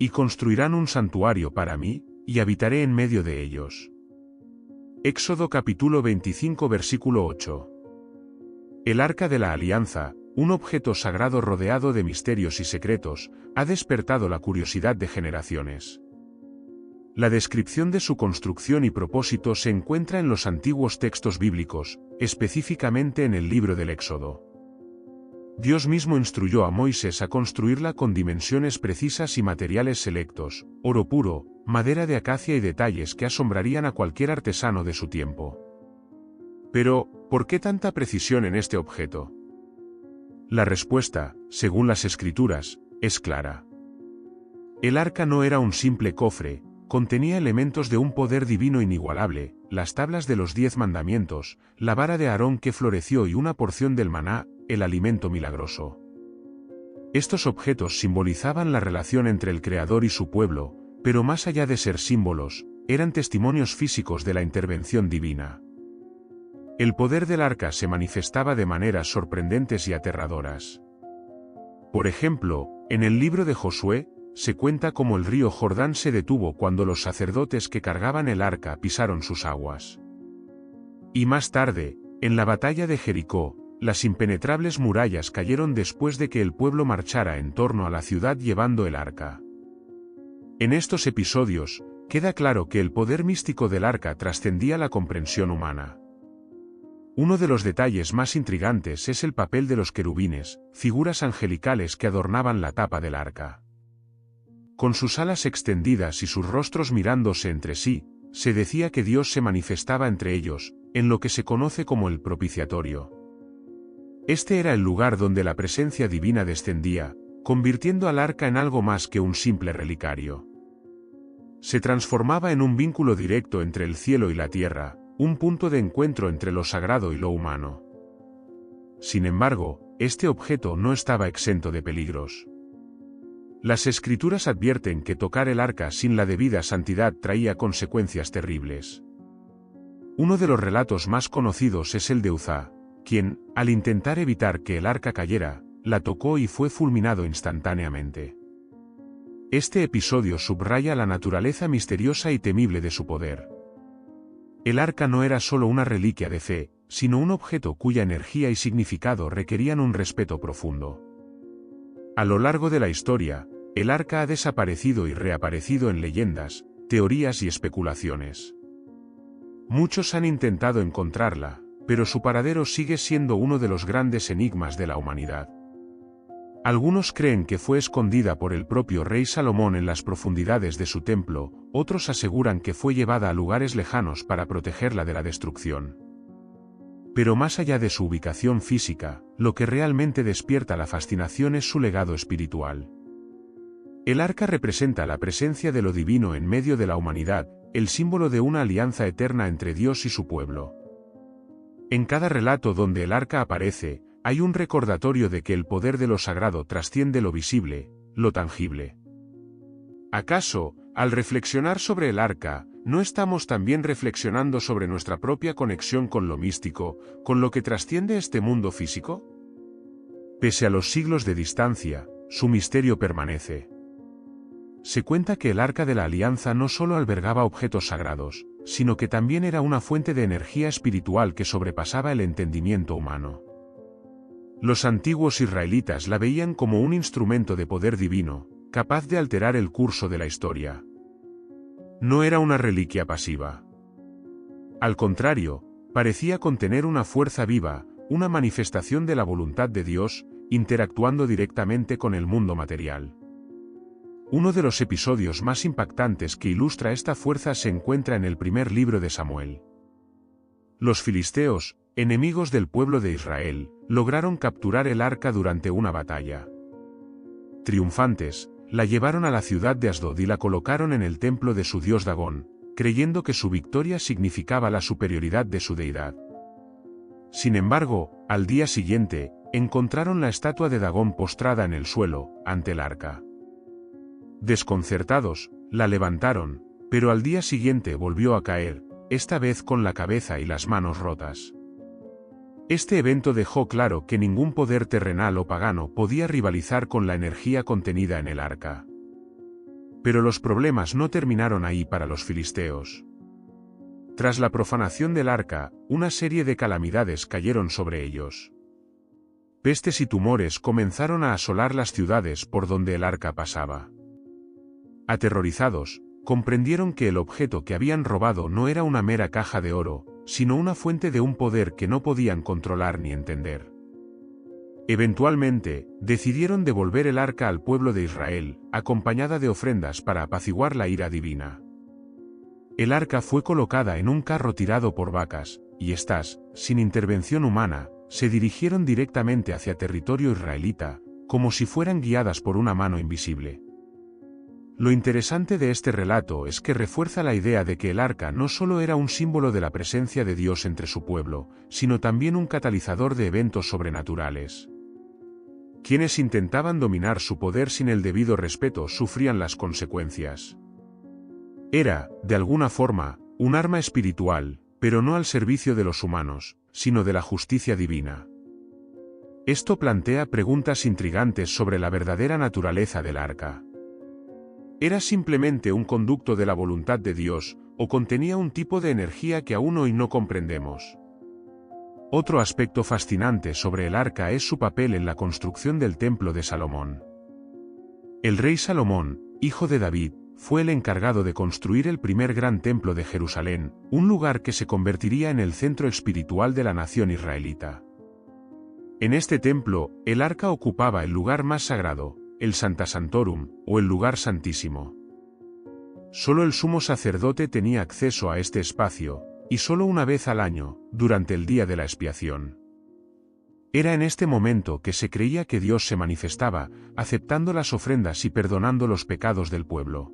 Y construirán un santuario para mí, y habitaré en medio de ellos. Éxodo capítulo 25 versículo 8. El Arca de la Alianza, un objeto sagrado rodeado de misterios y secretos, ha despertado la curiosidad de generaciones. La descripción de su construcción y propósito se encuentra en los antiguos textos bíblicos, específicamente en el libro del Éxodo. Dios mismo instruyó a Moisés a construirla con dimensiones precisas y materiales selectos, oro puro, madera de acacia y detalles que asombrarían a cualquier artesano de su tiempo. Pero, ¿por qué tanta precisión en este objeto? La respuesta, según las Escrituras, es clara. El arca no era un simple cofre, contenía elementos de un poder divino inigualable, las tablas de los 10 mandamientos, la vara de Aarón que floreció y una porción del maná, el alimento milagroso. Estos objetos simbolizaban la relación entre el Creador y su pueblo, pero más allá de ser símbolos, eran testimonios físicos de la intervención divina. El poder del arca se manifestaba de maneras sorprendentes y aterradoras. Por ejemplo, en el libro de Josué, se cuenta cómo el río Jordán se detuvo cuando los sacerdotes que cargaban el arca pisaron sus aguas. Y más tarde, en la batalla de Jericó, las impenetrables murallas cayeron después de que el pueblo marchara en torno a la ciudad llevando el arca. En estos episodios, queda claro que el poder místico del arca trascendía la comprensión humana. Uno de los detalles más intrigantes es el papel de los querubines, figuras angelicales que adornaban la tapa del arca. Con sus alas extendidas y sus rostros mirándose entre sí, se decía que Dios se manifestaba entre ellos, en lo que se conoce como el propiciatorio. Este era el lugar donde la presencia divina descendía, convirtiendo al arca en algo más que un simple relicario. Se transformaba en un vínculo directo entre el cielo y la tierra, un punto de encuentro entre lo sagrado y lo humano. Sin embargo, este objeto no estaba exento de peligros. Las Escrituras advierten que tocar el arca sin la debida santidad traía consecuencias terribles. Uno de los relatos más conocidos es el de Uzá, quien, al intentar evitar que el arca cayera, la tocó y fue fulminado instantáneamente. Este episodio subraya la naturaleza misteriosa y temible de su poder. El arca no era solo una reliquia de fe, sino un objeto cuya energía y significado requerían un respeto profundo. A lo largo de la historia, el arca ha desaparecido y reaparecido en leyendas, teorías y especulaciones. Muchos han intentado encontrarla, pero su paradero sigue siendo uno de los grandes enigmas de la humanidad. Algunos creen que fue escondida por el propio rey Salomón en las profundidades de su templo, otros aseguran que fue llevada a lugares lejanos para protegerla de la destrucción. Pero más allá de su ubicación física, lo que realmente despierta la fascinación es su legado espiritual. El arca representa la presencia de lo divino en medio de la humanidad, el símbolo de una alianza eterna entre Dios y su pueblo. En cada relato donde el arca aparece, hay un recordatorio de que el poder de lo sagrado trasciende lo visible, lo tangible. ¿Acaso, al reflexionar sobre el arca, no estamos también reflexionando sobre nuestra propia conexión con lo místico, con lo que trasciende este mundo físico? Pese a los siglos de distancia, su misterio permanece. Se cuenta que el Arca de la Alianza no solo albergaba objetos sagrados, sino que también era una fuente de energía espiritual que sobrepasaba el entendimiento humano. Los antiguos israelitas la veían como un instrumento de poder divino, capaz de alterar el curso de la historia. No era una reliquia pasiva. Al contrario, parecía contener una fuerza viva, una manifestación de la voluntad de Dios, interactuando directamente con el mundo material. Uno de los episodios más impactantes que ilustra esta fuerza se encuentra en el primer libro de Samuel. Los filisteos, enemigos del pueblo de Israel, lograron capturar el arca durante una batalla. Triunfantes, la llevaron a la ciudad de Asdod y la colocaron en el templo de su dios Dagón, creyendo que su victoria significaba la superioridad de su deidad. Sin embargo, al día siguiente, encontraron la estatua de Dagón postrada en el suelo, ante el arca. Desconcertados, la levantaron, pero al día siguiente volvió a caer, esta vez con la cabeza y las manos rotas. Este evento dejó claro que ningún poder terrenal o pagano podía rivalizar con la energía contenida en el arca. Pero los problemas no terminaron ahí para los filisteos. Tras la profanación del arca, una serie de calamidades cayeron sobre ellos. Pestes y tumores comenzaron a asolar las ciudades por donde el arca pasaba. Aterrorizados, comprendieron que el objeto que habían robado no era una mera caja de oro, sino una fuente de un poder que no podían controlar ni entender. Eventualmente, decidieron devolver el arca al pueblo de Israel, acompañada de ofrendas para apaciguar la ira divina. El arca fue colocada en un carro tirado por vacas, y éstas, sin intervención humana, se dirigieron directamente hacia territorio israelita, como si fueran guiadas por una mano invisible. Lo interesante de este relato es que refuerza la idea de que el arca no solo era un símbolo de la presencia de Dios entre su pueblo, sino también un catalizador de eventos sobrenaturales. Quienes intentaban dominar su poder sin el debido respeto sufrían las consecuencias. Era, de alguna forma, un arma espiritual, pero no al servicio de los humanos, sino de la justicia divina. Esto plantea preguntas intrigantes sobre la verdadera naturaleza del arca. ¿Era simplemente un conducto de la voluntad de Dios, o contenía un tipo de energía que aún hoy no comprendemos? Otro aspecto fascinante sobre el arca es su papel en la construcción del templo de Salomón. El rey Salomón, hijo de David, fue el encargado de construir el primer gran templo de Jerusalén, un lugar que se convertiría en el centro espiritual de la nación israelita. En este templo, el arca ocupaba el lugar más sagrado, el Sancta Sanctorum, o el lugar santísimo. Solo el sumo sacerdote tenía acceso a este espacio, y solo una vez al año, durante el día de la expiación. Era en este momento que se creía que Dios se manifestaba, aceptando las ofrendas y perdonando los pecados del pueblo.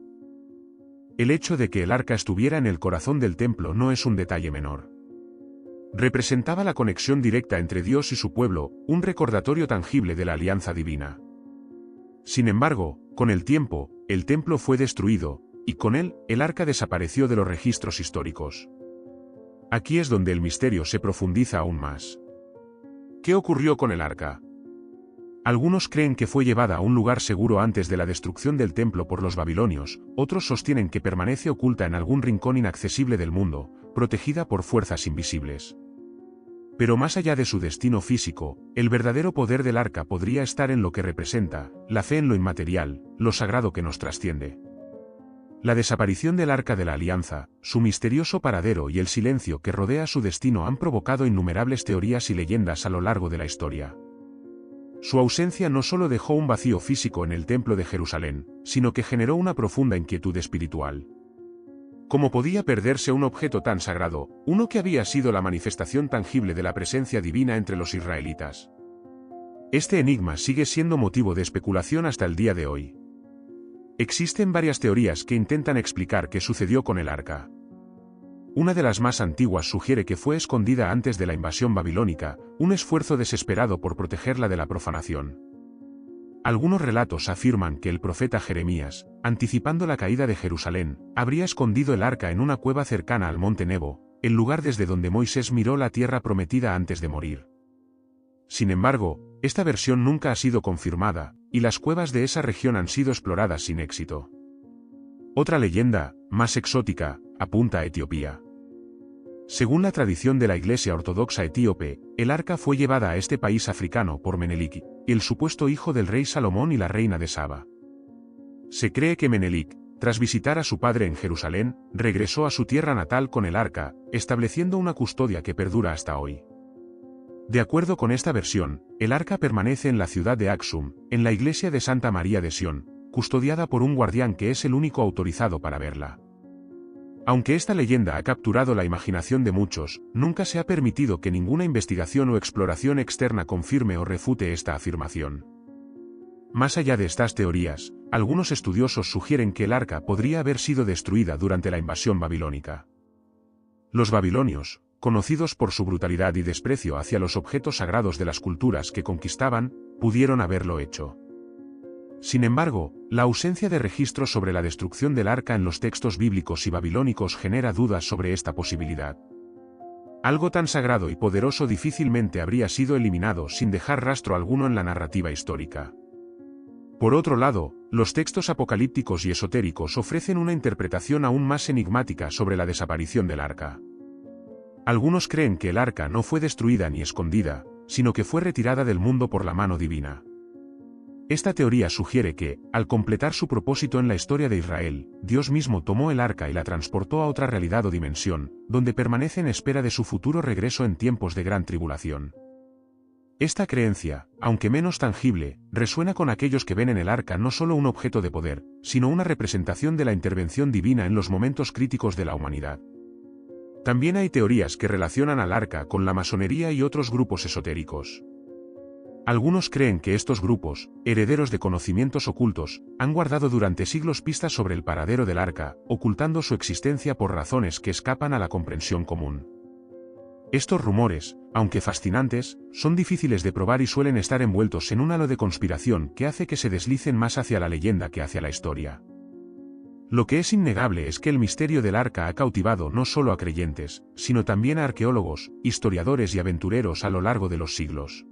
El hecho de que el arca estuviera en el corazón del templo no es un detalle menor. Representaba la conexión directa entre Dios y su pueblo, un recordatorio tangible de la alianza divina. Sin embargo, con el tiempo, el templo fue destruido, y con él, el arca desapareció de los registros históricos. Aquí es donde el misterio se profundiza aún más. ¿Qué ocurrió con el arca? Algunos creen que fue llevada a un lugar seguro antes de la destrucción del templo por los babilonios, otros sostienen que permanece oculta en algún rincón inaccesible del mundo, protegida por fuerzas invisibles. Pero más allá de su destino físico, el verdadero poder del arca podría estar en lo que representa, la fe en lo inmaterial, lo sagrado que nos trasciende. La desaparición del Arca de la Alianza, su misterioso paradero y el silencio que rodea su destino han provocado innumerables teorías y leyendas a lo largo de la historia. Su ausencia no solo dejó un vacío físico en el Templo de Jerusalén, sino que generó una profunda inquietud espiritual. ¿Cómo podía perderse un objeto tan sagrado, uno que había sido la manifestación tangible de la presencia divina entre los israelitas? Este enigma sigue siendo motivo de especulación hasta el día de hoy. Existen varias teorías que intentan explicar qué sucedió con el arca. Una de las más antiguas sugiere que fue escondida antes de la invasión babilónica, un esfuerzo desesperado por protegerla de la profanación. Algunos relatos afirman que el profeta Jeremías, anticipando la caída de Jerusalén, habría escondido el arca en una cueva cercana al monte Nebo, el lugar desde donde Moisés miró la tierra prometida antes de morir. Sin embargo, esta versión nunca ha sido confirmada, y las cuevas de esa región han sido exploradas sin éxito. Otra leyenda, más exótica, apunta a Etiopía. Según la tradición de la Iglesia Ortodoxa etíope, el arca fue llevada a este país africano por Menelik, el supuesto hijo del rey Salomón y la reina de Saba. Se cree que Menelik, tras visitar a su padre en Jerusalén, regresó a su tierra natal con el arca, estableciendo una custodia que perdura hasta hoy. De acuerdo con esta versión, el arca permanece en la ciudad de Aksum, en la iglesia de Santa María de Sion, custodiada por un guardián que es el único autorizado para verla. Aunque esta leyenda ha capturado la imaginación de muchos, nunca se ha permitido que ninguna investigación o exploración externa confirme o refute esta afirmación. Más allá de estas teorías, algunos estudiosos sugieren que el arca podría haber sido destruida durante la invasión babilónica. Los babilonios, conocidos por su brutalidad y desprecio hacia los objetos sagrados de las culturas que conquistaban, pudieron haberlo hecho. Sin embargo, la ausencia de registros sobre la destrucción del arca en los textos bíblicos y babilónicos genera dudas sobre esta posibilidad. Algo tan sagrado y poderoso difícilmente habría sido eliminado sin dejar rastro alguno en la narrativa histórica. Por otro lado, los textos apocalípticos y esotéricos ofrecen una interpretación aún más enigmática sobre la desaparición del arca. Algunos creen que el arca no fue destruida ni escondida, sino que fue retirada del mundo por la mano divina. Esta teoría sugiere que, al completar su propósito en la historia de Israel, Dios mismo tomó el arca y la transportó a otra realidad o dimensión, donde permanece en espera de su futuro regreso en tiempos de gran tribulación. Esta creencia, aunque menos tangible, resuena con aquellos que ven en el arca no solo un objeto de poder, sino una representación de la intervención divina en los momentos críticos de la humanidad. También hay teorías que relacionan al arca con la masonería y otros grupos esotéricos. Algunos creen que estos grupos, herederos de conocimientos ocultos, han guardado durante siglos pistas sobre el paradero del arca, ocultando su existencia por razones que escapan a la comprensión común. Estos rumores, aunque fascinantes, son difíciles de probar y suelen estar envueltos en un halo de conspiración que hace que se deslicen más hacia la leyenda que hacia la historia. Lo que es innegable es que el misterio del arca ha cautivado no solo a creyentes, sino también a arqueólogos, historiadores y aventureros a lo largo de los siglos.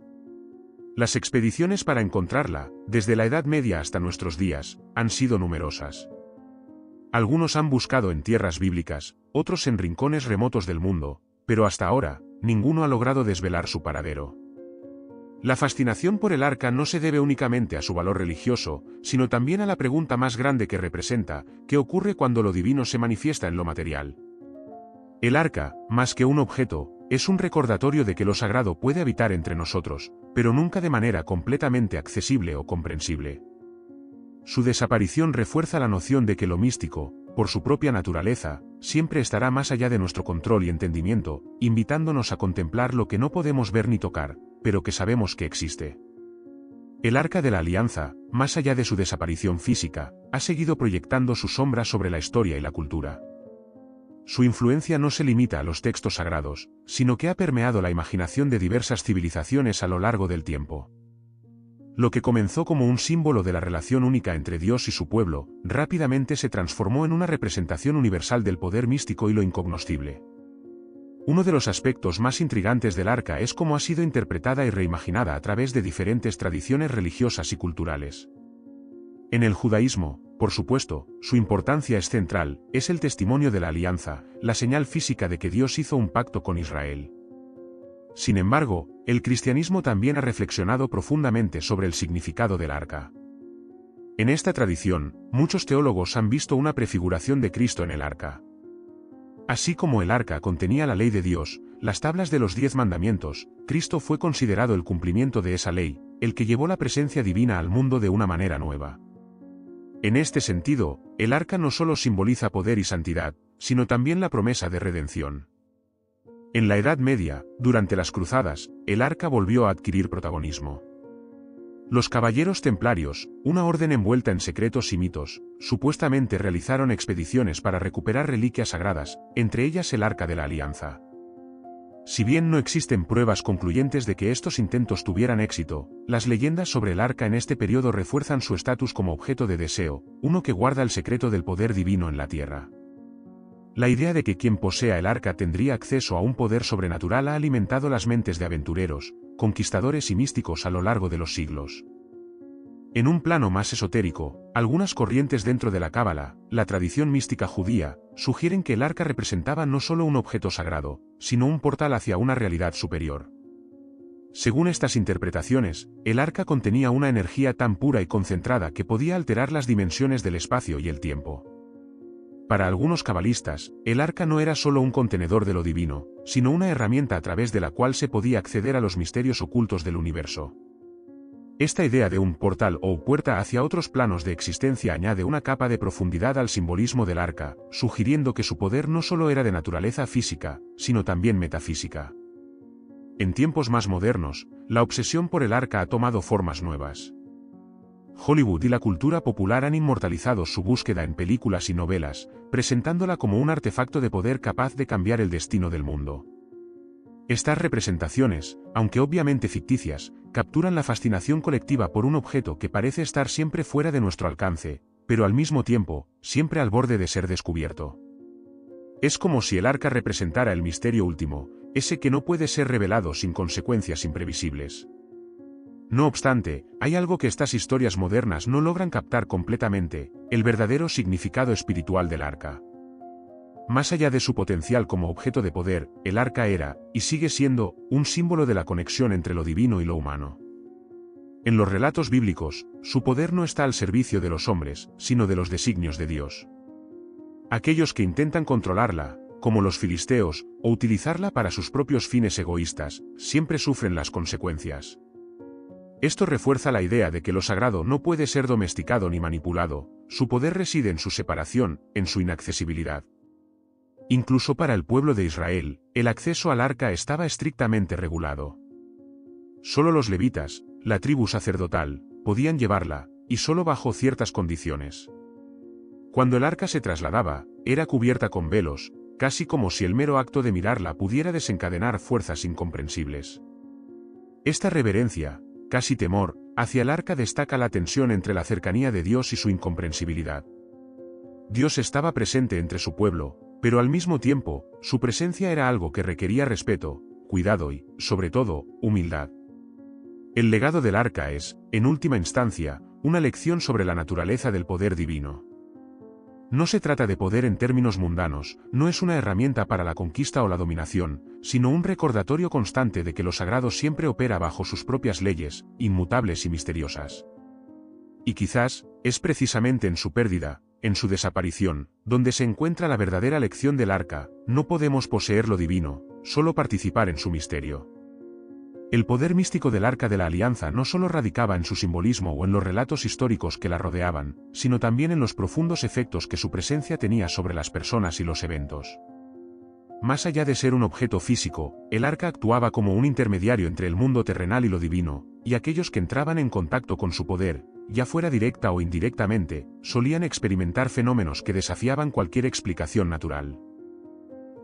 Las expediciones para encontrarla, desde la Edad Media hasta nuestros días, han sido numerosas. Algunos han buscado en tierras bíblicas, otros en rincones remotos del mundo, pero hasta ahora, ninguno ha logrado desvelar su paradero. La fascinación por el arca no se debe únicamente a su valor religioso, sino también a la pregunta más grande que representa: ¿qué ocurre cuando lo divino se manifiesta en lo material? El arca, más que un objeto, es un recordatorio de que lo sagrado puede habitar entre nosotros, pero nunca de manera completamente accesible o comprensible. Su desaparición refuerza la noción de que lo místico, por su propia naturaleza, siempre estará más allá de nuestro control y entendimiento, invitándonos a contemplar lo que no podemos ver ni tocar, pero que sabemos que existe. El Arca de la Alianza, más allá de su desaparición física, ha seguido proyectando su sombra sobre la historia y la cultura. Su influencia no se limita a los textos sagrados, sino que ha permeado la imaginación de diversas civilizaciones a lo largo del tiempo. Lo que comenzó como un símbolo de la relación única entre Dios y su pueblo, rápidamente se transformó en una representación universal del poder místico y lo incognoscible. Uno de los aspectos más intrigantes del arca es cómo ha sido interpretada y reimaginada a través de diferentes tradiciones religiosas y culturales. En el judaísmo, por supuesto, su importancia es central, es el testimonio de la alianza, la señal física de que Dios hizo un pacto con Israel. Sin embargo, el cristianismo también ha reflexionado profundamente sobre el significado del arca. En esta tradición, muchos teólogos han visto una prefiguración de Cristo en el arca. Así como el arca contenía la ley de Dios, las tablas de los 10 mandamientos, Cristo fue considerado el cumplimiento de esa ley, el que llevó la presencia divina al mundo de una manera nueva. En este sentido, el arca no solo simboliza poder y santidad, sino también la promesa de redención. En la Edad Media, durante las cruzadas, el arca volvió a adquirir protagonismo. Los caballeros templarios, una orden envuelta en secretos y mitos, supuestamente realizaron expediciones para recuperar reliquias sagradas, entre ellas el Arca de la Alianza. Si bien no existen pruebas concluyentes de que estos intentos tuvieran éxito, las leyendas sobre el arca en este periodo refuerzan su estatus como objeto de deseo, uno que guarda el secreto del poder divino en la tierra. La idea de que quien posea el arca tendría acceso a un poder sobrenatural ha alimentado las mentes de aventureros, conquistadores y místicos a lo largo de los siglos. En un plano más esotérico, algunas corrientes dentro de la Cábala, la tradición mística judía, sugieren que el arca representaba no solo un objeto sagrado, sino un portal hacia una realidad superior. Según estas interpretaciones, el arca contenía una energía tan pura y concentrada que podía alterar las dimensiones del espacio y el tiempo. Para algunos cabalistas, el arca no era solo un contenedor de lo divino, sino una herramienta a través de la cual se podía acceder a los misterios ocultos del universo. Esta idea de un portal o puerta hacia otros planos de existencia añade una capa de profundidad al simbolismo del arca, sugiriendo que su poder no solo era de naturaleza física, sino también metafísica. En tiempos más modernos, la obsesión por el arca ha tomado formas nuevas. Hollywood y la cultura popular han inmortalizado su búsqueda en películas y novelas, presentándola como un artefacto de poder capaz de cambiar el destino del mundo. Estas representaciones, aunque obviamente ficticias, capturan la fascinación colectiva por un objeto que parece estar siempre fuera de nuestro alcance, pero al mismo tiempo, siempre al borde de ser descubierto. Es como si el arca representara el misterio último, ese que no puede ser revelado sin consecuencias imprevisibles. No obstante, hay algo que estas historias modernas no logran captar completamente: el verdadero significado espiritual del arca. Más allá de su potencial como objeto de poder, el arca era, y sigue siendo, un símbolo de la conexión entre lo divino y lo humano. En los relatos bíblicos, su poder no está al servicio de los hombres, sino de los designios de Dios. Aquellos que intentan controlarla, como los filisteos, o utilizarla para sus propios fines egoístas, siempre sufren las consecuencias. Esto refuerza la idea de que lo sagrado no puede ser domesticado ni manipulado, su poder reside en su separación, en su inaccesibilidad. Incluso para el pueblo de Israel, el acceso al arca estaba estrictamente regulado. Solo los levitas, la tribu sacerdotal, podían llevarla, y solo bajo ciertas condiciones. Cuando el arca se trasladaba, era cubierta con velos, casi como si el mero acto de mirarla pudiera desencadenar fuerzas incomprensibles. Esta reverencia, casi temor, hacia el arca destaca la tensión entre la cercanía de Dios y su incomprensibilidad. Dios estaba presente entre su pueblo, pero al mismo tiempo, su presencia era algo que requería respeto, cuidado y, sobre todo, humildad. El legado del arca es, en última instancia, una lección sobre la naturaleza del poder divino. No se trata de poder en términos mundanos, no es una herramienta para la conquista o la dominación, sino un recordatorio constante de que lo sagrado siempre opera bajo sus propias leyes, inmutables y misteriosas. Y quizás, es precisamente en su pérdida, en su desaparición, donde se encuentra la verdadera lección del arca: no podemos poseer lo divino, solo participar en su misterio. El poder místico del Arca de la Alianza no solo radicaba en su simbolismo o en los relatos históricos que la rodeaban, sino también en los profundos efectos que su presencia tenía sobre las personas y los eventos. Más allá de ser un objeto físico, el arca actuaba como un intermediario entre el mundo terrenal y lo divino, y aquellos que entraban en contacto con su poder, ya fuera directa o indirectamente, solían experimentar fenómenos que desafiaban cualquier explicación natural.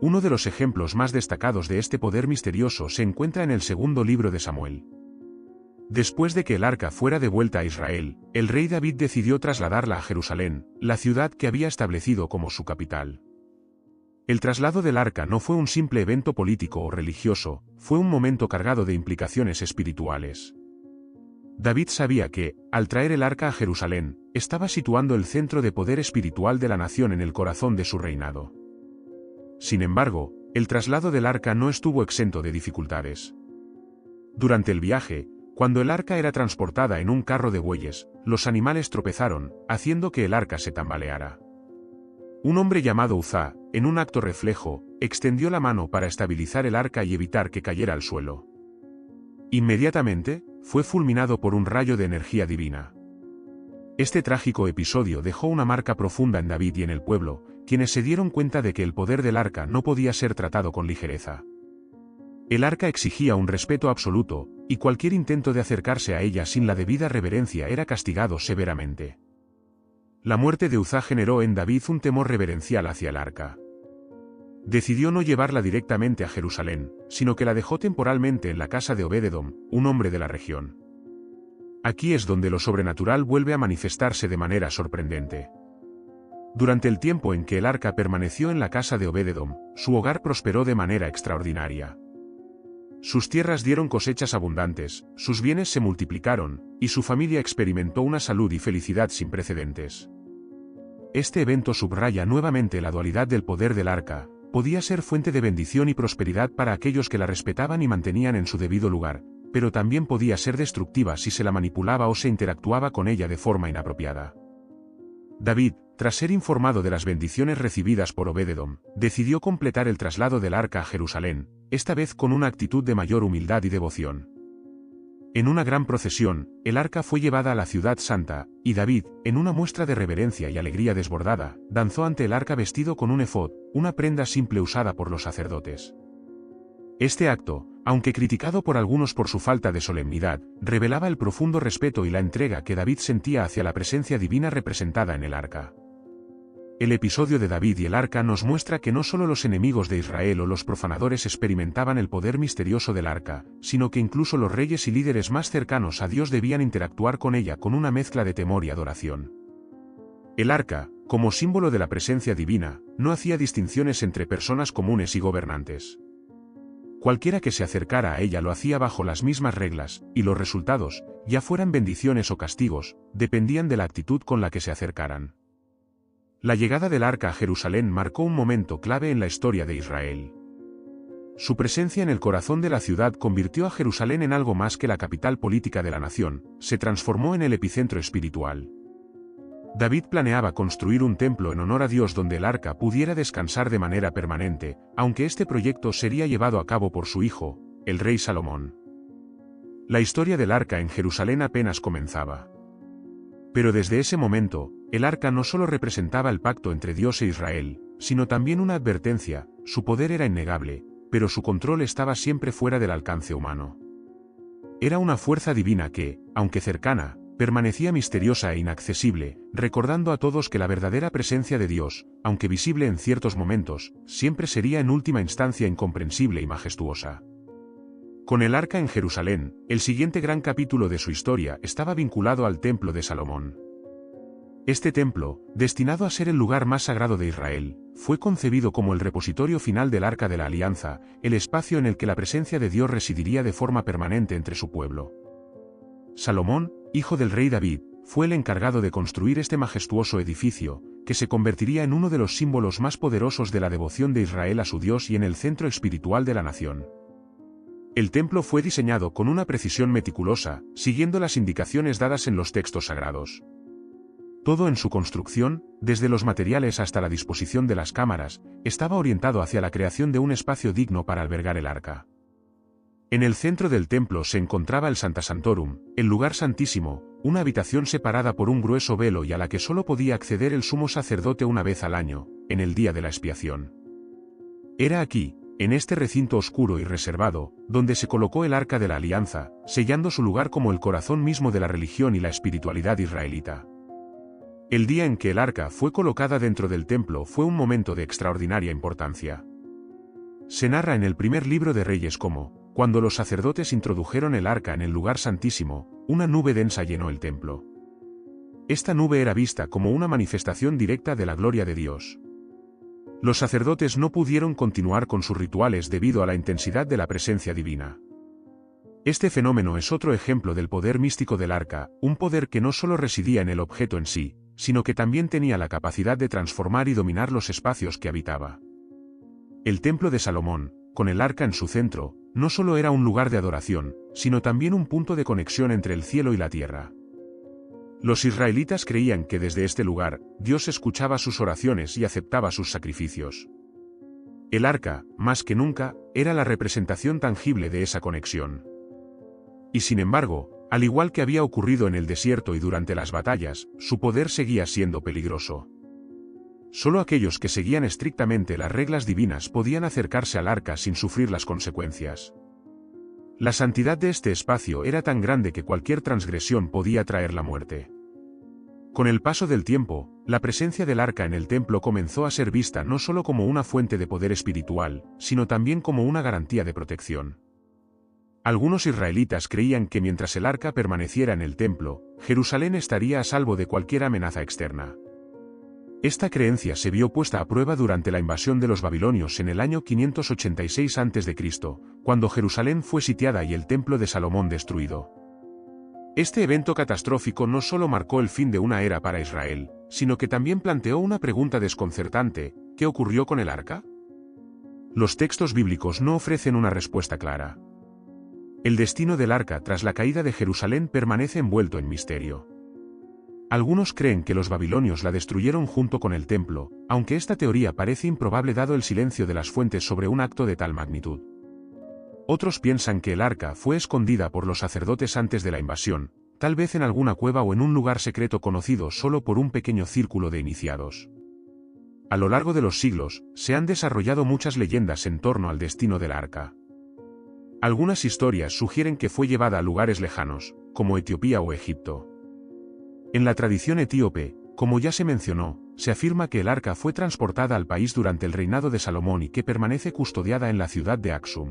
Uno de los ejemplos más destacados de este poder misterioso se encuentra en el segundo libro de Samuel. Después de que el arca fuera devuelta a Israel, el rey David decidió trasladarla a Jerusalén, la ciudad que había establecido como su capital. El traslado del arca no fue un simple evento político o religioso, fue un momento cargado de implicaciones espirituales. David sabía que, al traer el arca a Jerusalén, estaba situando el centro de poder espiritual de la nación en el corazón de su reinado. Sin embargo, el traslado del arca no estuvo exento de dificultades. Durante el viaje, cuando el arca era transportada en un carro de bueyes, los animales tropezaron, haciendo que el arca se tambaleara. Un hombre llamado Uzá, en un acto reflejo, extendió la mano para estabilizar el arca y evitar que cayera al suelo. Inmediatamente, fue fulminado por un rayo de energía divina. Este trágico episodio dejó una marca profunda en David y en el pueblo, quienes se dieron cuenta de que el poder del arca no podía ser tratado con ligereza. El arca exigía un respeto absoluto, y cualquier intento de acercarse a ella sin la debida reverencia era castigado severamente. La muerte de Uzá generó en David un temor reverencial hacia el arca. Decidió no llevarla directamente a Jerusalén, sino que la dejó temporalmente en la casa de Obed-Edom, un hombre de la región. Aquí es donde lo sobrenatural vuelve a manifestarse de manera sorprendente. Durante el tiempo en que el arca permaneció en la casa de Obed-Edom, su hogar prosperó de manera extraordinaria. Sus tierras dieron cosechas abundantes, sus bienes se multiplicaron, y su familia experimentó una salud y felicidad sin precedentes. Este evento subraya nuevamente la dualidad del poder del arca: podía ser fuente de bendición y prosperidad para aquellos que la respetaban y mantenían en su debido lugar, pero también podía ser destructiva si se la manipulaba o se interactuaba con ella de forma inapropiada. David, tras ser informado de las bendiciones recibidas por Obed-Edom, decidió completar el traslado del arca a Jerusalén, esta vez con una actitud de mayor humildad y devoción. En una gran procesión, el arca fue llevada a la ciudad santa, y David, en una muestra de reverencia y alegría desbordada, danzó ante el arca vestido con un efod, una prenda simple usada por los sacerdotes. Este acto, aunque criticado por algunos por su falta de solemnidad, revelaba el profundo respeto y la entrega que David sentía hacia la presencia divina representada en el arca. El episodio de David y el arca nos muestra que no solo los enemigos de Israel o los profanadores experimentaban el poder misterioso del arca, sino que incluso los reyes y líderes más cercanos a Dios debían interactuar con ella con una mezcla de temor y adoración. El arca, como símbolo de la presencia divina, no hacía distinciones entre personas comunes y gobernantes. Cualquiera que se acercara a ella lo hacía bajo las mismas reglas, y los resultados, ya fueran bendiciones o castigos, dependían de la actitud con la que se acercaran. La llegada del arca a Jerusalén marcó un momento clave en la historia de Israel. Su presencia en el corazón de la ciudad convirtió a Jerusalén en algo más que la capital política de la nación, se transformó en el epicentro espiritual. David planeaba construir un templo en honor a Dios donde el arca pudiera descansar de manera permanente, aunque este proyecto sería llevado a cabo por su hijo, el rey Salomón. La historia del arca en Jerusalén apenas comenzaba. Pero desde ese momento, el arca no solo representaba el pacto entre Dios e Israel, sino también una advertencia: su poder era innegable, pero su control estaba siempre fuera del alcance humano. Era una fuerza divina que, aunque cercana, permanecía misteriosa e inaccesible, recordando a todos que la verdadera presencia de Dios, aunque visible en ciertos momentos, siempre sería en última instancia incomprensible y majestuosa. Con el arca en Jerusalén, el siguiente gran capítulo de su historia estaba vinculado al Templo de Salomón. Este templo, destinado a ser el lugar más sagrado de Israel, fue concebido como el repositorio final del Arca de la Alianza, el espacio en el que la presencia de Dios residiría de forma permanente entre su pueblo. Salomón, hijo del rey David, fue el encargado de construir este majestuoso edificio, que se convertiría en uno de los símbolos más poderosos de la devoción de Israel a su Dios y en el centro espiritual de la nación. El templo fue diseñado con una precisión meticulosa, siguiendo las indicaciones dadas en los textos sagrados. Todo en su construcción, desde los materiales hasta la disposición de las cámaras, estaba orientado hacia la creación de un espacio digno para albergar el arca. En el centro del templo se encontraba el Sancta Sanctorum, el lugar santísimo, una habitación separada por un grueso velo y a la que solo podía acceder el sumo sacerdote una vez al año, en el día de la expiación. Era aquí, en este recinto oscuro y reservado, donde se colocó el Arca de la Alianza, sellando su lugar como el corazón mismo de la religión y la espiritualidad israelita. El día en que el arca fue colocada dentro del templo fue un momento de extraordinaria importancia. Se narra en el primer libro de Reyes cómo, cuando los sacerdotes introdujeron el arca en el lugar santísimo, una nube densa llenó el templo. Esta nube era vista como una manifestación directa de la gloria de Dios. Los sacerdotes no pudieron continuar con sus rituales debido a la intensidad de la presencia divina. Este fenómeno es otro ejemplo del poder místico del arca, un poder que no solo residía en el objeto en sí, sino que también tenía la capacidad de transformar y dominar los espacios que habitaba. El templo de Salomón, con el arca en su centro, no solo era un lugar de adoración, sino también un punto de conexión entre el cielo y la tierra. Los israelitas creían que desde este lugar, Dios escuchaba sus oraciones y aceptaba sus sacrificios. El arca, más que nunca, era la representación tangible de esa conexión. Y sin embargo, al igual que había ocurrido en el desierto y durante las batallas, su poder seguía siendo peligroso. Solo aquellos que seguían estrictamente las reglas divinas podían acercarse al arca sin sufrir las consecuencias. La santidad de este espacio era tan grande que cualquier transgresión podía traer la muerte. Con el paso del tiempo, la presencia del arca en el templo comenzó a ser vista no solo como una fuente de poder espiritual, sino también como una garantía de protección. Algunos israelitas creían que mientras el arca permaneciera en el templo, Jerusalén estaría a salvo de cualquier amenaza externa. Esta creencia se vio puesta a prueba durante la invasión de los babilonios en el año 586 a.C., cuando Jerusalén fue sitiada y el templo de Salomón destruido. Este evento catastrófico no solo marcó el fin de una era para Israel, sino que también planteó una pregunta desconcertante: ¿qué ocurrió con el arca? Los textos bíblicos no ofrecen una respuesta clara. El destino del arca tras la caída de Jerusalén permanece envuelto en misterio. Algunos creen que los babilonios la destruyeron junto con el templo, aunque esta teoría parece improbable dado el silencio de las fuentes sobre un acto de tal magnitud. Otros piensan que el arca fue escondida por los sacerdotes antes de la invasión, tal vez en alguna cueva o en un lugar secreto conocido solo por un pequeño círculo de iniciados. A lo largo de los siglos, se han desarrollado muchas leyendas en torno al destino del arca. Algunas historias sugieren que fue llevada a lugares lejanos, como Etiopía o Egipto. En la tradición etíope, como ya se mencionó, se afirma que el arca fue transportada al país durante el reinado de Salomón y que permanece custodiada en la ciudad de Aksum.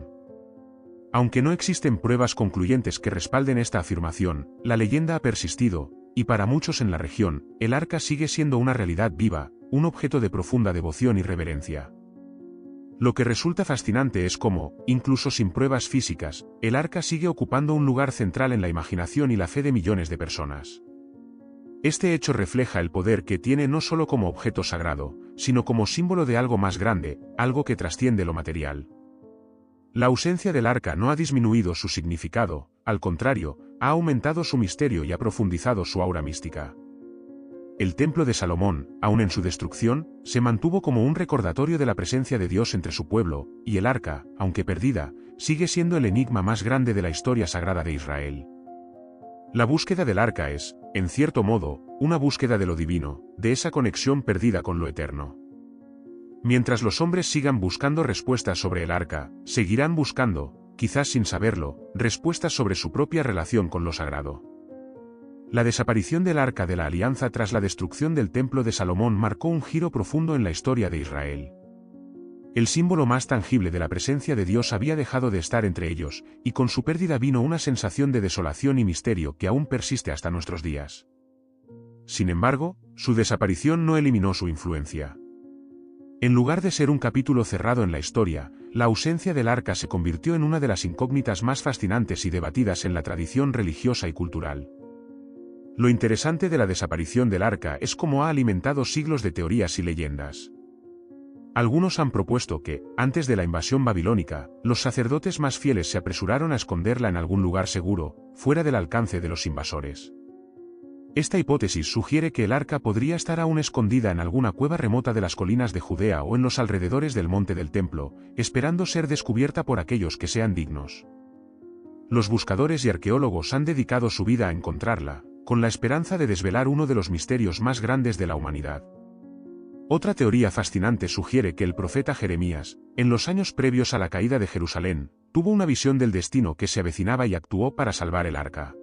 Aunque no existen pruebas concluyentes que respalden esta afirmación, la leyenda ha persistido, y para muchos en la región, el arca sigue siendo una realidad viva, un objeto de profunda devoción y reverencia. Lo que resulta fascinante es cómo, incluso sin pruebas físicas, el arca sigue ocupando un lugar central en la imaginación y la fe de millones de personas. Este hecho refleja el poder que tiene no solo como objeto sagrado, sino como símbolo de algo más grande, algo que trasciende lo material. La ausencia del arca no ha disminuido su significado, al contrario, ha aumentado su misterio y ha profundizado su aura mística. El templo de Salomón, aun en su destrucción, se mantuvo como un recordatorio de la presencia de Dios entre su pueblo, y el arca, aunque perdida, sigue siendo el enigma más grande de la historia sagrada de Israel. La búsqueda del arca es, en cierto modo, una búsqueda de lo divino, de esa conexión perdida con lo eterno. Mientras los hombres sigan buscando respuestas sobre el arca, seguirán buscando, quizás sin saberlo, respuestas sobre su propia relación con lo sagrado. La desaparición del Arca de la Alianza tras la destrucción del Templo de Salomón marcó un giro profundo en la historia de Israel. El símbolo más tangible de la presencia de Dios había dejado de estar entre ellos, y con su pérdida vino una sensación de desolación y misterio que aún persiste hasta nuestros días. Sin embargo, su desaparición no eliminó su influencia. En lugar de ser un capítulo cerrado en la historia, la ausencia del Arca se convirtió en una de las incógnitas más fascinantes y debatidas en la tradición religiosa y cultural. Lo interesante de la desaparición del arca es cómo ha alimentado siglos de teorías y leyendas. Algunos han propuesto que, antes de la invasión babilónica, los sacerdotes más fieles se apresuraron a esconderla en algún lugar seguro, fuera del alcance de los invasores. Esta hipótesis sugiere que el arca podría estar aún escondida en alguna cueva remota de las colinas de Judea o en los alrededores del monte del templo, esperando ser descubierta por aquellos que sean dignos. Los buscadores y arqueólogos han dedicado su vida a encontrarla, con la esperanza de desvelar uno de los misterios más grandes de la humanidad. Otra teoría fascinante sugiere que el profeta Jeremías, en los años previos a la caída de Jerusalén, tuvo una visión del destino que se avecinaba y actuó para salvar el arca.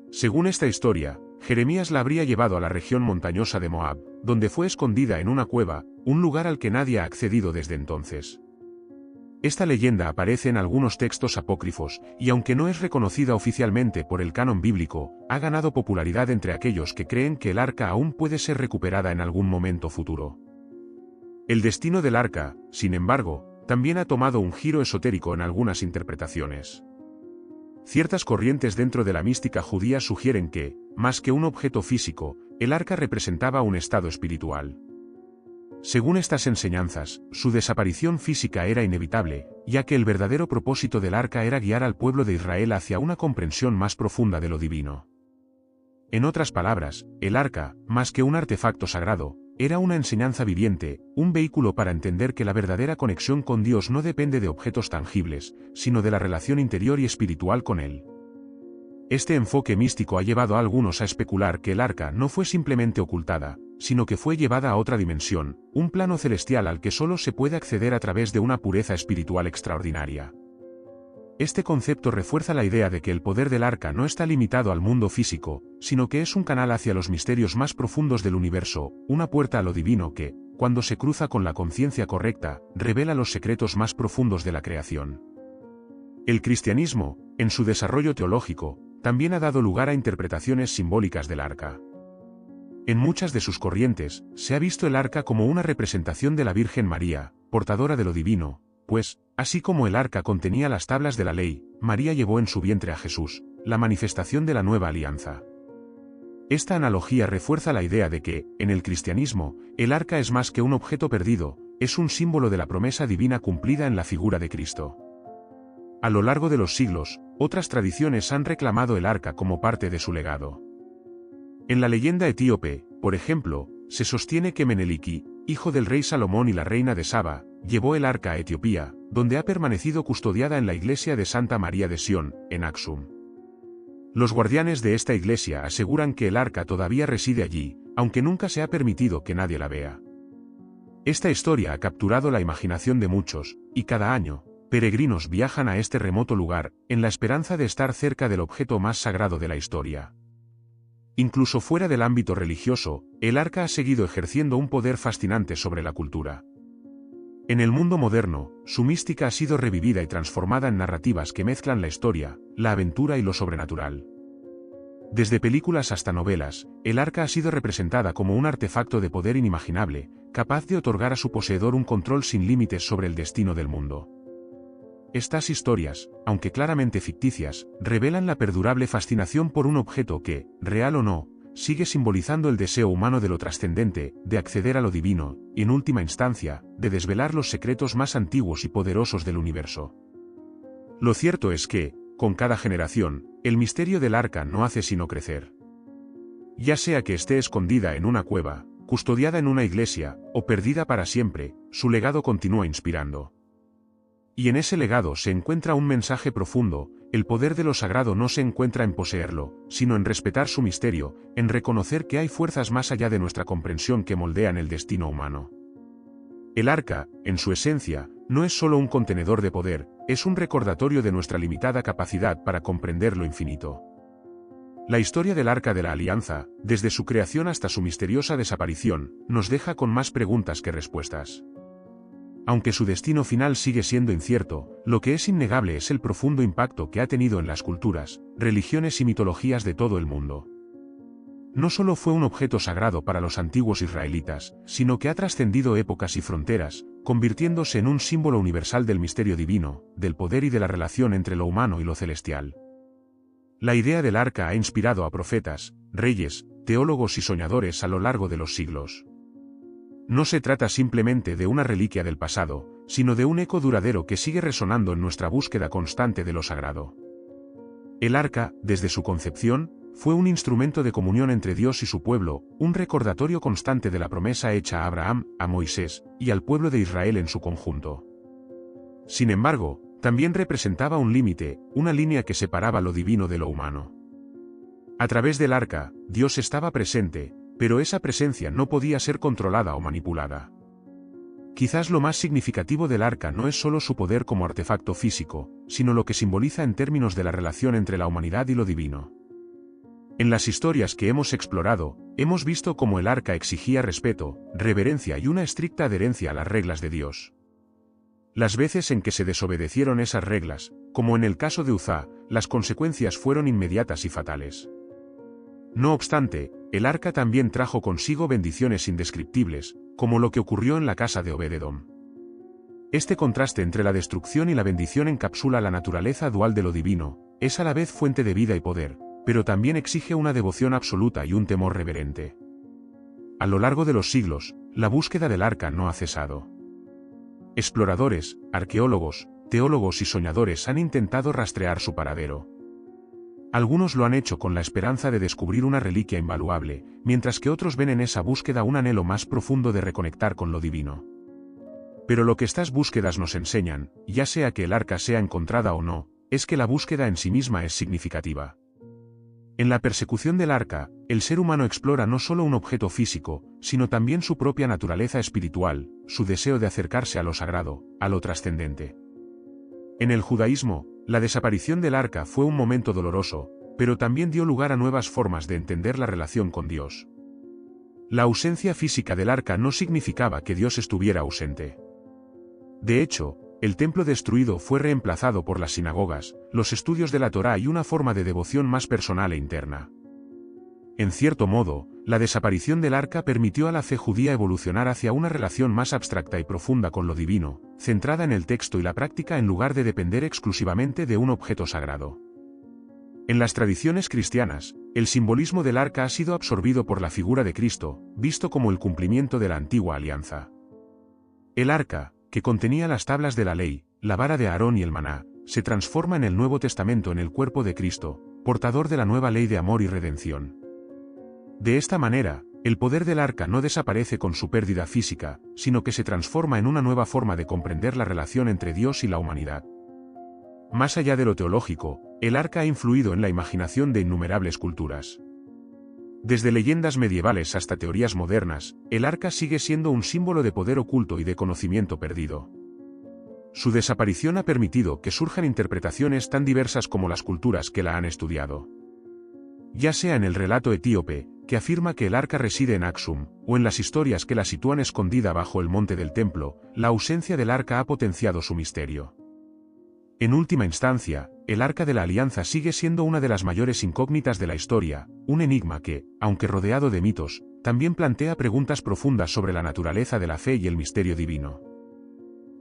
Según esta historia, Jeremías la habría llevado a la región montañosa de Moab, donde fue escondida en una cueva, un lugar al que nadie ha accedido desde entonces. Esta leyenda aparece en algunos textos apócrifos, y aunque no es reconocida oficialmente por el canon bíblico, ha ganado popularidad entre aquellos que creen que el arca aún puede ser recuperada en algún momento futuro. El destino del arca, sin embargo, también ha tomado un giro esotérico en algunas interpretaciones. Ciertas corrientes dentro de la mística judía sugieren que, más que un objeto físico, el arca representaba un estado espiritual. Según estas enseñanzas, su desaparición física era inevitable, ya que el verdadero propósito del arca era guiar al pueblo de Israel hacia una comprensión más profunda de lo divino. En otras palabras, el arca, más que un artefacto sagrado, era una enseñanza viviente, un vehículo para entender que la verdadera conexión con Dios no depende de objetos tangibles, sino de la relación interior y espiritual con Él. Este enfoque místico ha llevado a algunos a especular que el arca no fue simplemente ocultada, sino que fue llevada a otra dimensión, un plano celestial al que solo se puede acceder a través de una pureza espiritual extraordinaria. Este concepto refuerza la idea de que el poder del arca no está limitado al mundo físico, sino que es un canal hacia los misterios más profundos del universo, una puerta a lo divino que, cuando se cruza con la conciencia correcta, revela los secretos más profundos de la creación. El cristianismo, en su desarrollo teológico, también ha dado lugar a interpretaciones simbólicas del arca. En muchas de sus corrientes, se ha visto el arca como una representación de la Virgen María, portadora de lo divino, pues, así como el arca contenía las tablas de la ley, María llevó en su vientre a Jesús, la manifestación de la nueva alianza. Esta analogía refuerza la idea de que, en el cristianismo, el arca es más que un objeto perdido, es un símbolo de la promesa divina cumplida en la figura de Cristo. A lo largo de los siglos, otras tradiciones han reclamado el arca como parte de su legado. En la leyenda etíope, por ejemplo, se sostiene que Meneliki, hijo del rey Salomón y la reina de Saba, llevó el arca a Etiopía, donde ha permanecido custodiada en la iglesia de Santa María de Sión, en Aksum. Los guardianes de esta iglesia aseguran que el arca todavía reside allí, aunque nunca se ha permitido que nadie la vea. Esta historia ha capturado la imaginación de muchos, y cada año, peregrinos viajan a este remoto lugar, en la esperanza de estar cerca del objeto más sagrado de la historia. Incluso fuera del ámbito religioso, el arca ha seguido ejerciendo un poder fascinante sobre la cultura. En el mundo moderno, su mística ha sido revivida y transformada en narrativas que mezclan la historia, la aventura y lo sobrenatural. Desde películas hasta novelas, el arca ha sido representada como un artefacto de poder inimaginable, capaz de otorgar a su poseedor un control sin límites sobre el destino del mundo. Estas historias, aunque claramente ficticias, revelan la perdurable fascinación por un objeto que, real o no, sigue simbolizando el deseo humano de lo trascendente, de acceder a lo divino, y en última instancia, de desvelar los secretos más antiguos y poderosos del universo. Lo cierto es que, con cada generación, el misterio del arca no hace sino crecer. Ya sea que esté escondida en una cueva, custodiada en una iglesia, o perdida para siempre, su legado continúa inspirando. Y en ese legado se encuentra un mensaje profundo: el poder de lo sagrado no se encuentra en poseerlo, sino en respetar su misterio, en reconocer que hay fuerzas más allá de nuestra comprensión que moldean el destino humano. El arca, en su esencia, no es solo un contenedor de poder, es un recordatorio de nuestra limitada capacidad para comprender lo infinito. La historia del Arca de la Alianza, desde su creación hasta su misteriosa desaparición, nos deja con más preguntas que respuestas. Aunque su destino final sigue siendo incierto, lo que es innegable es el profundo impacto que ha tenido en las culturas, religiones y mitologías de todo el mundo. No solo fue un objeto sagrado para los antiguos israelitas, sino que ha trascendido épocas y fronteras, convirtiéndose en un símbolo universal del misterio divino, del poder y de la relación entre lo humano y lo celestial. La idea del arca ha inspirado a profetas, reyes, teólogos y soñadores a lo largo de los siglos. No se trata simplemente de una reliquia del pasado, sino de un eco duradero que sigue resonando en nuestra búsqueda constante de lo sagrado. El arca, desde su concepción, fue un instrumento de comunión entre Dios y su pueblo, un recordatorio constante de la promesa hecha a Abraham, a Moisés, y al pueblo de Israel en su conjunto. Sin embargo, también representaba un límite, una línea que separaba lo divino de lo humano. A través del arca, Dios estaba presente, pero esa presencia no podía ser controlada o manipulada. Quizás lo más significativo del arca no es solo su poder como artefacto físico, sino lo que simboliza en términos de la relación entre la humanidad y lo divino. En las historias que hemos explorado, hemos visto cómo el arca exigía respeto, reverencia y una estricta adherencia a las reglas de Dios. Las veces en que se desobedecieron esas reglas, como en el caso de Uzá, las consecuencias fueron inmediatas y fatales. No obstante, el arca también trajo consigo bendiciones indescriptibles, como lo que ocurrió en la casa de Obed-Edom. Este contraste entre la destrucción y la bendición encapsula la naturaleza dual de lo divino, es a la vez fuente de vida y poder, pero también exige una devoción absoluta y un temor reverente. A lo largo de los siglos, la búsqueda del arca no ha cesado. Exploradores, arqueólogos, teólogos y soñadores han intentado rastrear su paradero. Algunos lo han hecho con la esperanza de descubrir una reliquia invaluable, mientras que otros ven en esa búsqueda un anhelo más profundo de reconectar con lo divino. Pero lo que estas búsquedas nos enseñan, ya sea que el arca sea encontrada o no, es que la búsqueda en sí misma es significativa. En la persecución del arca, el ser humano explora no solo un objeto físico, sino también su propia naturaleza espiritual, su deseo de acercarse a lo sagrado, a lo trascendente. En el judaísmo, la desaparición del arca fue un momento doloroso, pero también dio lugar a nuevas formas de entender la relación con Dios. La ausencia física del arca no significaba que Dios estuviera ausente. De hecho, el templo destruido fue reemplazado por las sinagogas, los estudios de la Torá y una forma de devoción más personal e interna. En cierto modo, la desaparición del arca permitió a la fe judía evolucionar hacia una relación más abstracta y profunda con lo divino, centrada en el texto y la práctica en lugar de depender exclusivamente de un objeto sagrado. En las tradiciones cristianas, el simbolismo del arca ha sido absorbido por la figura de Cristo, visto como el cumplimiento de la antigua alianza. El arca, que contenía las tablas de la ley, la vara de Aarón y el maná, se transforma en el Nuevo Testamento en el cuerpo de Cristo, portador de la nueva ley de amor y redención. De esta manera, el poder del arca no desaparece con su pérdida física, sino que se transforma en una nueva forma de comprender la relación entre Dios y la humanidad. Más allá de lo teológico, el arca ha influido en la imaginación de innumerables culturas. Desde leyendas medievales hasta teorías modernas, el arca sigue siendo un símbolo de poder oculto y de conocimiento perdido. Su desaparición ha permitido que surjan interpretaciones tan diversas como las culturas que la han estudiado. Ya sea en el relato etíope, que afirma que el arca reside en Aksum, o en las historias que la sitúan escondida bajo el monte del templo, la ausencia del arca ha potenciado su misterio. En última instancia, el Arca de la Alianza sigue siendo una de las mayores incógnitas de la historia, un enigma que, aunque rodeado de mitos, también plantea preguntas profundas sobre la naturaleza de la fe y el misterio divino.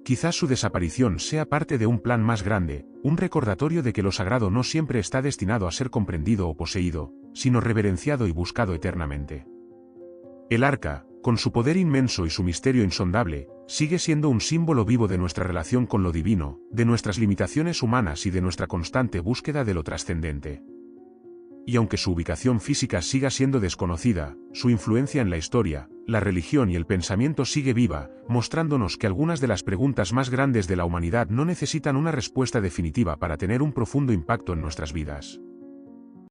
Quizás su desaparición sea parte de un plan más grande, un recordatorio de que lo sagrado no siempre está destinado a ser comprendido o poseído, sino reverenciado y buscado eternamente. El arca, con su poder inmenso y su misterio insondable, sigue siendo un símbolo vivo de nuestra relación con lo divino, de nuestras limitaciones humanas y de nuestra constante búsqueda de lo trascendente. Y aunque su ubicación física siga siendo desconocida, su influencia en la historia, la religión y el pensamiento sigue viva, mostrándonos que algunas de las preguntas más grandes de la humanidad no necesitan una respuesta definitiva para tener un profundo impacto en nuestras vidas.